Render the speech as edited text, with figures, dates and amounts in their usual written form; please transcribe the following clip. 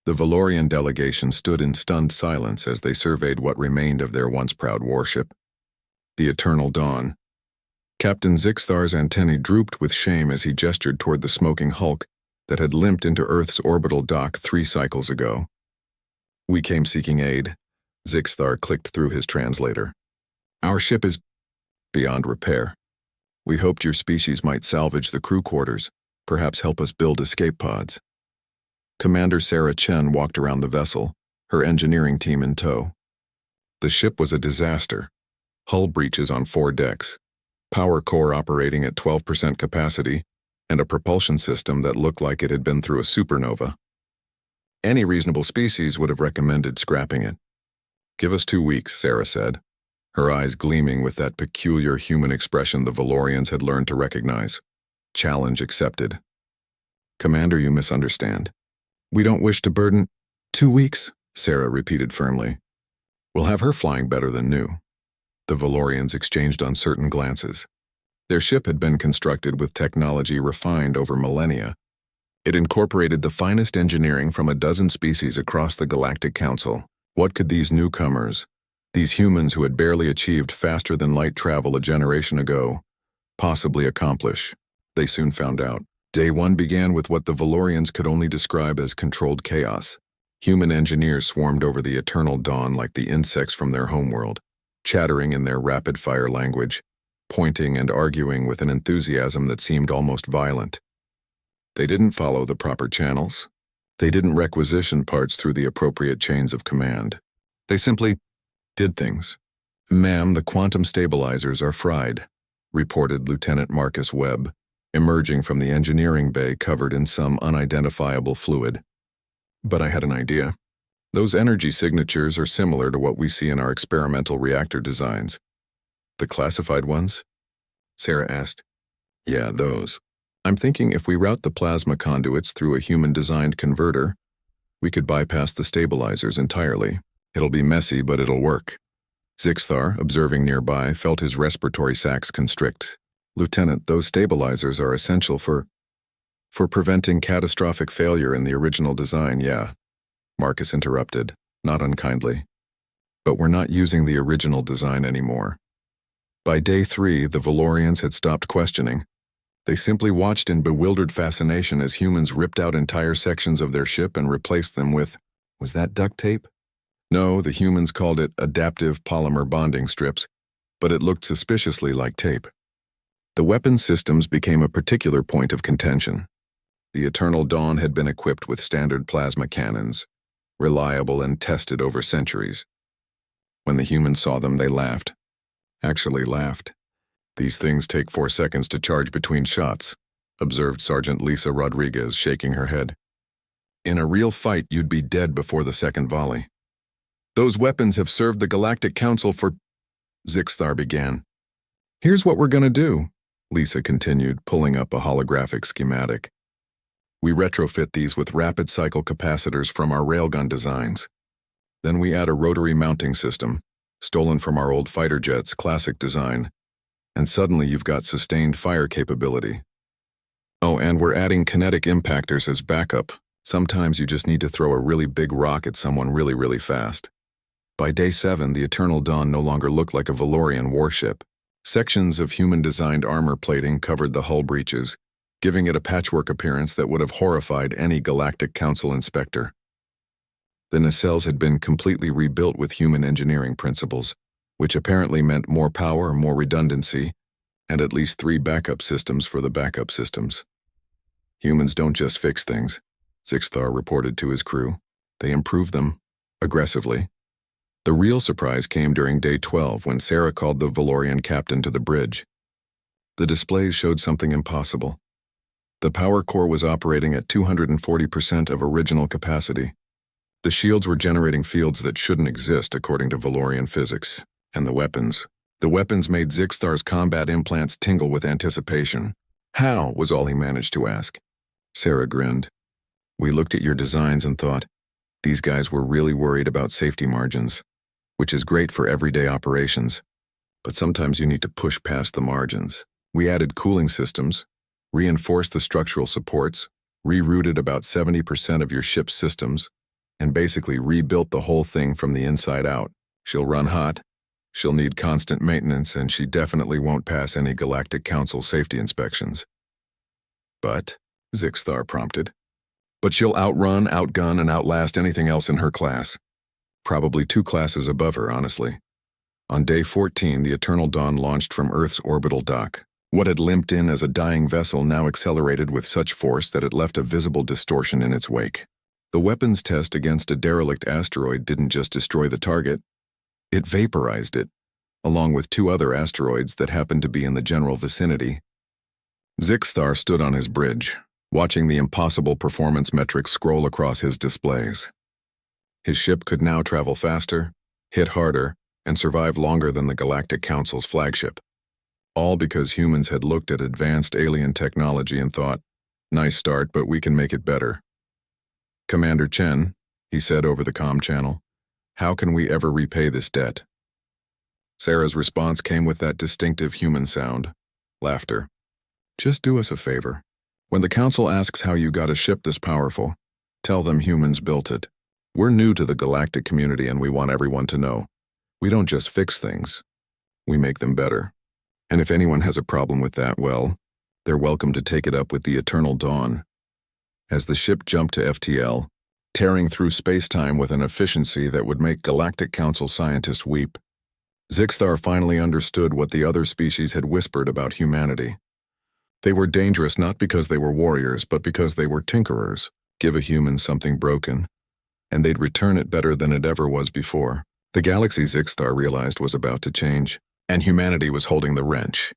The Valorian delegation stood in stunned silence as they surveyed what remained of their once proud warship. The Eternal Dawn. Captain Zixthar's antennae drooped with shame as he gestured toward the smoking hulk that had limped into Earth's orbital dock 3 cycles ago. "We came seeking aid," Zixthar clicked through his translator. "Our ship is beyond repair. We hoped your species might salvage the crew quarters, perhaps help us build escape pods." Commander Sarah Chen walked around the vessel, her engineering team in tow. The ship was a disaster. Hull breaches on 4 decks, power core operating at 12% capacity, and a propulsion system that looked like it had been through a supernova. Any reasonable species would have recommended scrapping it. "Give us 2 weeks," Sarah said, her eyes gleaming with that peculiar human expression the Valorians had learned to recognize. Challenge accepted. "Commander, you misunderstand. We don't wish to burden—" 2 weeks, Sarah repeated firmly. "We'll have her flying better than new." The Valorians exchanged uncertain glances. Their ship had been constructed with technology refined over millennia. It incorporated the finest engineering from a dozen species across the Galactic Council. What could these newcomers, these humans who had barely achieved faster-than-light travel a generation ago, possibly accomplish? They soon found out. Day 1 began with what the Valorians could only describe as controlled chaos. Human engineers swarmed over the Eternal Dawn like the insects from their homeworld, chattering in their rapid-fire language, pointing and arguing with an enthusiasm that seemed almost violent. They didn't follow the proper channels. They didn't requisition parts through the appropriate chains of command. They simply did things. "Ma'am, the quantum stabilizers are fried," reported Lieutenant Marcus Webb, emerging from the engineering bay covered in some unidentifiable fluid. "But I had an idea. Those energy signatures are similar to what we see in our experimental reactor designs." "The classified ones?" Sarah asked. "Yeah, those. I'm thinking if we route the plasma conduits through a human-designed converter, we could bypass the stabilizers entirely. It'll be messy, but it'll work." Zixthar, observing nearby, felt his respiratory sacs constrict. "Lieutenant, those stabilizers are essential for preventing catastrophic failure in the original design, yeah," Marcus interrupted, not unkindly. "But we're not using the original design anymore." By day 3, the Valorians had stopped questioning. They simply watched in bewildered fascination as humans ripped out entire sections of their ship and replaced them with, was that duct tape? No, the humans called it adaptive polymer bonding strips, but it looked suspiciously like tape. The weapons systems became a particular point of contention. The Eternal Dawn had been equipped with standard plasma cannons, reliable and tested over centuries. When the humans saw them, they laughed. Actually laughed. "These things take 4 seconds to charge between shots," observed Sergeant Lisa Rodriguez, shaking her head. "In a real fight, you'd be dead before the second volley." "Those weapons have served the Galactic Council for—" Zixthar began. "Here's what we're gonna do," Lisa continued, pulling up a holographic schematic. "We retrofit these with rapid cycle capacitors from our railgun designs. Then we add a rotary mounting system, stolen from our old fighter jets' classic design, and suddenly you've got sustained fire capability. Oh, and we're adding kinetic impactors as backup. Sometimes you just need to throw a really big rock at someone really, really fast." By day 7, the Eternal Dawn no longer looked like a Valorian warship. Sections of human-designed armor plating covered the hull breaches, giving it a patchwork appearance that would have horrified any Galactic Council inspector. The nacelles had been completely rebuilt with human engineering principles, which apparently meant more power, more redundancy, and at least 3 backup systems for the backup systems. "Humans don't just fix things," Zixthar reported to his crew. "They improve them, aggressively." The real surprise came during day 12 when Sarah called the Valorian captain to the bridge. The displays showed something impossible. The power core was operating at 240% of original capacity. The shields were generating fields that shouldn't exist according to Valorian physics. And the weapons made Zixthar's combat implants tingle with anticipation. "How?" was all he managed to ask. Sarah grinned. "We looked at your designs and thought, these guys were really worried about safety margins, which is great for everyday operations. But sometimes you need to push past the margins. We added cooling systems, reinforced the structural supports, rerouted about 70% of your ship's systems, and basically rebuilt the whole thing from the inside out. She'll run hot, she'll need constant maintenance, and she definitely won't pass any Galactic Council safety inspections. But, Zixthar prompted. But she'll outrun, outgun, and outlast anything else in her class. Probably 2 classes above her, honestly. On day 14, the Eternal Dawn launched from Earth's orbital dock. What had limped in as a dying vessel now accelerated with such force that it left a visible distortion in its wake. The weapons test against a derelict asteroid didn't just destroy the target, it vaporized it, along with 2 other asteroids that happened to be in the general vicinity. Zixthar stood on his bridge, watching the impossible performance metrics scroll across his displays. His ship could now travel faster, hit harder, and survive longer than the Galactic Council's flagship. All because humans had looked at advanced alien technology and thought, nice start, but we can make it better. Commander Chen, he said over the comm channel, how can we ever repay this debt? Sarah's response came with that distinctive human sound, laughter. Just do us a favor. When the Council asks how you got a ship this powerful, tell them humans built it. We're new to the galactic community and we want everyone to know. We don't just fix things, we make them better. And if anyone has a problem with that, well, they're welcome to take it up with the Eternal Dawn. As the ship jumped to FTL, tearing through space-time with an efficiency that would make Galactic Council scientists weep, Zixthar finally understood what the other species had whispered about humanity. They were dangerous not because they were warriors, but because they were tinkerers. Give a human something broken, and they'd return it better than it ever was before. The galaxy Zixthar realized was about to change, and humanity was holding the wrench.